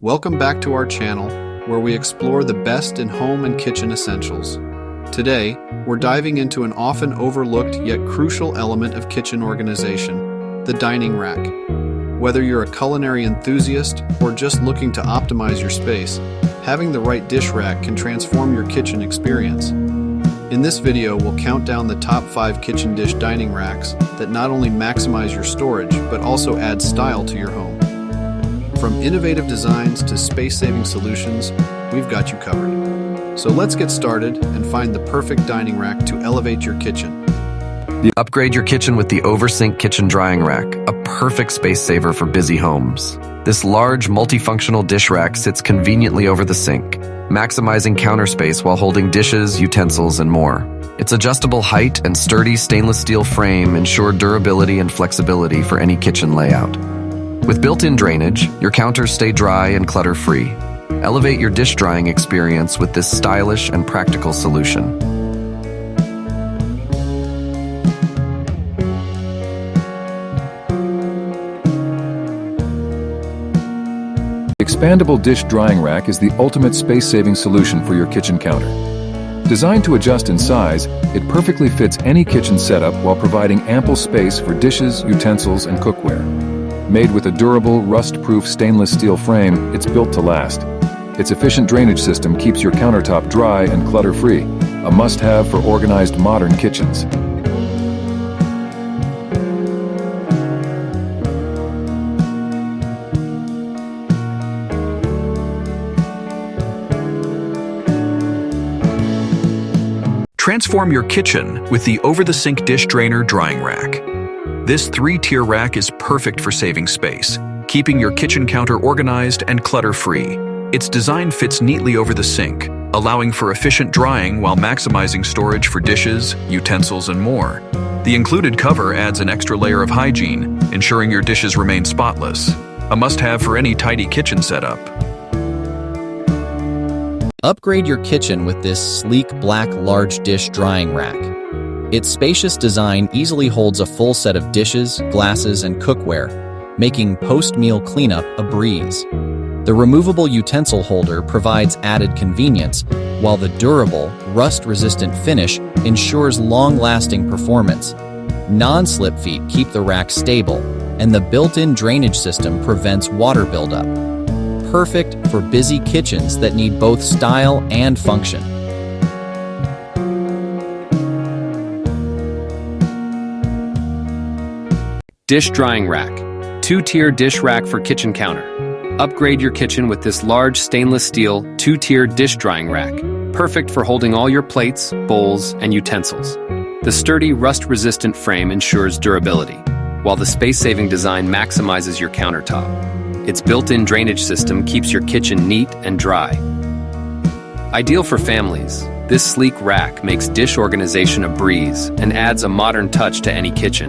Welcome back to our channel, where we explore the best in home and kitchen essentials. Today, we're diving into an often overlooked yet crucial element of kitchen organization, the dining rack. Whether you're a culinary enthusiast or just looking to optimize your space, having the right dish rack can transform your kitchen experience. In this video, we'll count down the top 5 kitchen dish dining racks that not only maximize your storage, but also add style to your home. From innovative designs to space-saving solutions, we've got you covered. So let's get started and find the perfect dining rack to elevate your kitchen. Upgrade your kitchen with the OverSync kitchen drying rack, a perfect space saver for busy homes. This large, multifunctional dish rack sits conveniently over the sink, maximizing counter space while holding dishes, utensils, and more. Its adjustable height and sturdy stainless steel frame ensure durability and flexibility for any kitchen layout. With built-in drainage, your counters stay dry and clutter-free. Elevate your dish drying experience with this stylish and practical solution. The expandable dish drying rack is the ultimate space-saving solution for your kitchen counter. Designed to adjust in size, it perfectly fits any kitchen setup while providing ample space for dishes, utensils, and cookware. Made with a durable, rust-proof stainless steel frame, it's built to last. Its efficient drainage system keeps your countertop dry and clutter-free, a must-have for organized modern kitchens. Transform your kitchen with the over-the-sink dish drainer drying rack. This 3-tier rack is perfect for saving space, keeping your kitchen counter organized and clutter-free. Its design fits neatly over the sink, allowing for efficient drying while maximizing storage for dishes, utensils, and more. The included cover adds an extra layer of hygiene, ensuring your dishes remain spotless, a must-have for any tidy kitchen setup. Upgrade your kitchen with this sleek black large dish drying rack. Its spacious design easily holds a full set of dishes, glasses, and cookware, making post-meal cleanup a breeze. The removable utensil holder provides added convenience, while the durable, rust-resistant finish ensures long-lasting performance. Non-slip feet keep the rack stable, and the built-in drainage system prevents water buildup. Perfect for busy kitchens that need both style and function. Dish drying rack. 2-tier dish rack for kitchen counter. Upgrade your kitchen with this large stainless steel 2-tier dish drying rack, perfect for holding all your plates, bowls, and utensils. The sturdy, rust-resistant frame ensures durability, while the space-saving design maximizes your countertop. Its built-in drainage system keeps your kitchen neat and dry. Ideal for families, this sleek rack makes dish organization a breeze and adds a modern touch to any kitchen.